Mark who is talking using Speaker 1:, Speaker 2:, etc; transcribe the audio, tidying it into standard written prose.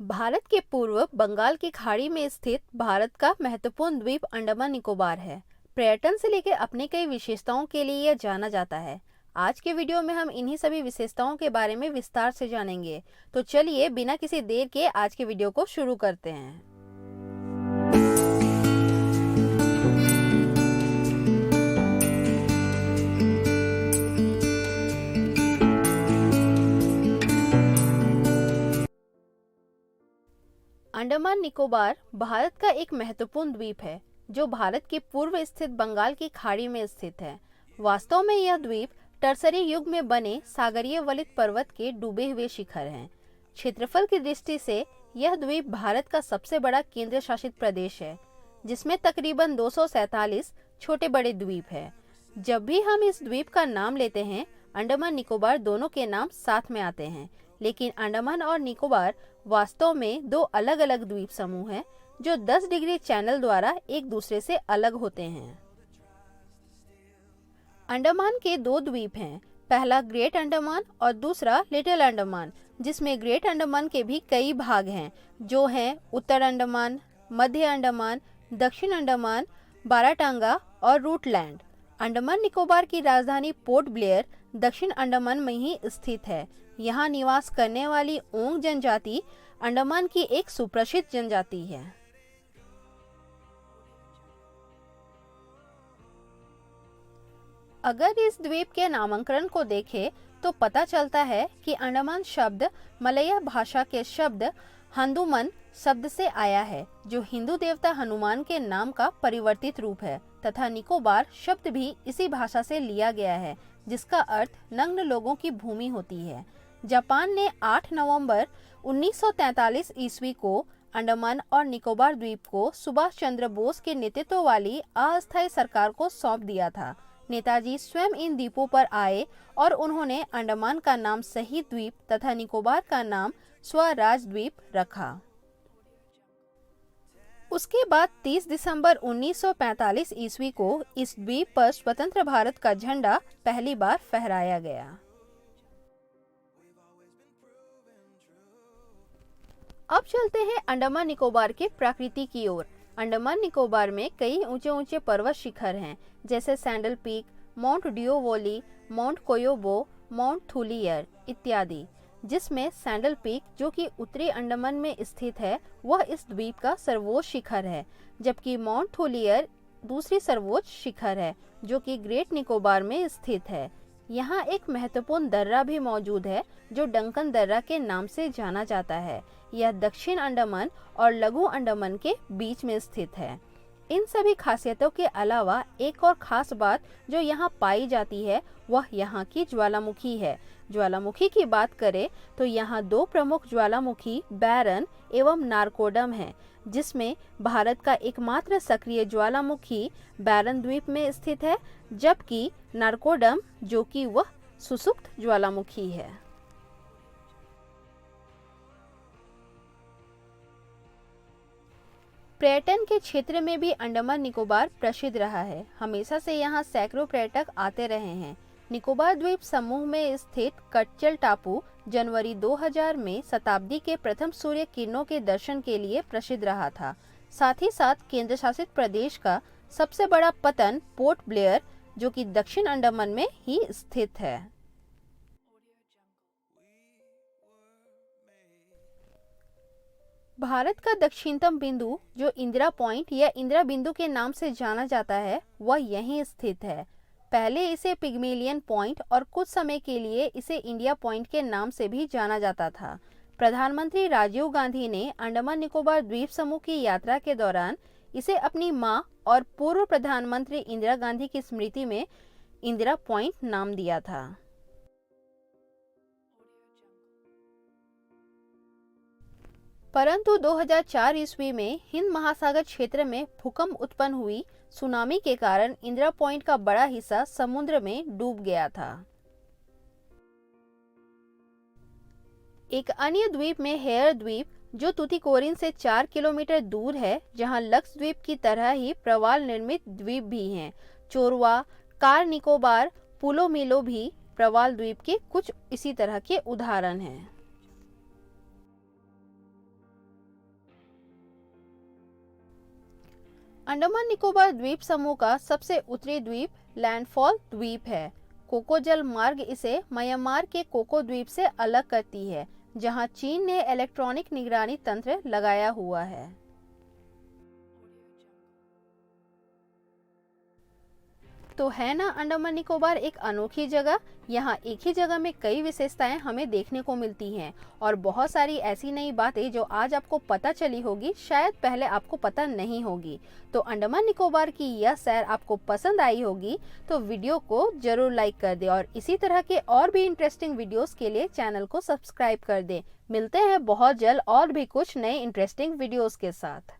Speaker 1: भारत के पूर्व बंगाल की खाड़ी में स्थित भारत का महत्वपूर्ण द्वीप अंडमान निकोबार है। पर्यटन से लेकर अपने कई विशेषताओं के लिए यह जाना जाता है। आज के वीडियो में हम इन्हीं सभी विशेषताओं के बारे में विस्तार से जानेंगे। तो चलिए बिना किसी देर के आज के वीडियो को शुरू करते हैं। अंडमान निकोबार भारत का एक महत्वपूर्ण द्वीप है जो भारत के पूर्व स्थित बंगाल की खाड़ी में स्थित है। वास्तव में यह द्वीप टर्सरी युग में बने सागरीय वलित पर्वत के डूबे हुए शिखर हैं। क्षेत्रफल की दृष्टि से यह द्वीप भारत का सबसे बड़ा केंद्र शासित प्रदेश है, जिसमें तकरीबन 247 छोटे बड़े द्वीप है। जब भी हम इस द्वीप का नाम लेते हैं, अंडमान निकोबार दोनों के नाम साथ में आते हैं, लेकिन अंडमान और निकोबार वास्तव में दो अलग अलग द्वीप समूह हैं जो 10 डिग्री चैनल द्वारा एक दूसरे से अलग होते हैं। अंडमान के दो द्वीप हैं, पहला ग्रेट अंडमान और दूसरा लिटिल अंडमान, जिसमें ग्रेट अंडमान के भी कई भाग हैं जो हैं उत्तर अंडमान, मध्य अंडमान, दक्षिण अंडमान, बाराटांगा और रूटलैंड। अंडमान निकोबार की राजधानी पोर्ट ब्लेयर दक्षिण अंडमान में ही स्थित है। यहाँ निवास करने वाली ओंग जनजाति अंडमान की एक सुप्रसिद्ध जनजाति है। अगर इस द्वीप के नामकरण को देखें तो पता चलता है कि अंडमान शब्द मलय भाषा के शब्द हनुमन शब्द से आया है, जो हिंदू देवता हनुमान के नाम का परिवर्तित रूप है, तथा निकोबार शब्द भी इसी भाषा से लिया गया है, जिसका अर्थ नग्न लोगों की भूमि होती है। जापान ने 8 नवंबर 1943 ईस्वी को अंडमान और निकोबार द्वीप को सुभाष चंद्र बोस के नेतृत्व वाली अस्थायी सरकार को सौंप दिया था। नेताजी स्वयं इन द्वीपों पर आए और उन्होंने अंडमान का नाम शहीद द्वीप तथा निकोबार का नाम स्वराज द्वीप रखा। उसके बाद 30 दिसंबर 1945 ईस्वी को इस द्वीप पर स्वतंत्र भारत का झंडा पहली बार फहराया गया। अब चलते हैं अंडमान निकोबार के प्रकृति की ओर। अंडमान निकोबार में कई ऊंचे ऊंचे पर्वत शिखर हैं, जैसे Sandal Peak, Mount Diavolo, Mount Koyob, Mount Thuillier इत्यादि, जिसमें सैंडल पीक, जो कि उत्तरी अंडमान में स्थित है, वह इस द्वीप का सर्वोच्च शिखर है, जबकि माउंट थुलियर दूसरी सर्वोच्च शिखर है, जो कि ग्रेट निकोबार में स्थित है। यहाँ एक महत्वपूर्ण दर्रा भी मौजूद है जो डंकन दर्रा के नाम से जाना जाता है। यह दक्षिण अंडमान और लघु अंडमान के बीच में स्थित है। इन सभी खासियतों के अलावा एक और खास बात जो यहाँ पाई जाती है वह यहाँ की ज्वालामुखी है। ज्वालामुखी की बात करें तो यहाँ दो प्रमुख ज्वालामुखी बैरन एवं नारकोडम है, जिसमें भारत का एकमात्र सक्रिय ज्वालामुखी बैरन द्वीप में स्थित है, जबकि नारकोडम जो कि वह सुसुप्त ज्वालामुखी है। पर्यटन के क्षेत्र में भी अंडमान निकोबार प्रसिद्ध रहा है। हमेशा से यहाँ सैकड़ों पर्यटक आते रहे हैं। निकोबार द्वीप समूह में स्थित कटचल टापू जनवरी 2000 में शताब्दी के प्रथम सूर्य किरणों के दर्शन के लिए प्रसिद्ध रहा था। साथ ही साथ केंद्र शासित प्रदेश का सबसे बड़ा पतन पोर्ट ब्लेयर, जो कि दक्षिण अंडमान में ही स्थित है। भारत का दक्षिणतम बिंदु, जो इंदिरा पॉइंट या इंदिरा बिंदु के नाम से जाना जाता है, वह यहीं स्थित है। पहले इसे पिग्मेलियन पॉइंट और कुछ समय के लिए इसे इंडिया पॉइंट के नाम से भी जाना जाता था। प्रधानमंत्री राजीव गांधी ने अंडमान निकोबार द्वीप समूह की यात्रा के दौरान इसे अपनी मां और पूर्व प्रधानमंत्री इंदिरा गांधी की स्मृति में इंदिरा पॉइंट नाम दिया था। परंतु 2004 ईस्वी में हिंद महासागर क्षेत्र में भूकंप उत्पन्न हुई सुनामी के कारण इंदिरा पॉइंट का बड़ा हिस्सा समुद्र में डूब गया था। एक अन्य द्वीप में हेयर द्वीप, जो तुतिकोरिन से 4 किलोमीटर दूर है, जहां लक्षद्वीप की तरह ही प्रवाल निर्मित द्वीप भी हैं। चोरवा, कार निकोबार, पुलो मिलो भी प्रवाल द्वीप के कुछ इसी तरह के उदाहरण हैं। अंडमान निकोबार द्वीप समूह का सबसे उत्तरी द्वीप लैंडफॉल द्वीप है। कोको जल मार्ग इसे म्यांमार के कोको द्वीप से अलग करती है, जहां चीन ने इलेक्ट्रॉनिक निगरानी तंत्र लगाया हुआ है। तो है ना अंडमान निकोबार एक अनोखी जगह। यहाँ एक ही जगह में कई विशेषताएं हमें देखने को मिलती हैं और बहुत सारी ऐसी नई बातें जो आज आपको पता चली होगी, शायद पहले आपको पता नहीं होगी। तो अंडमान निकोबार की यह सैर आपको पसंद आई होगी तो वीडियो को जरूर लाइक कर दे और इसी तरह के और भी इंटरेस्टिंग वीडियोस के लिए चैनल को सब्सक्राइब कर दे। मिलते हैं बहुत जल्द और भी कुछ नए इंटरेस्टिंग वीडियोस के साथ।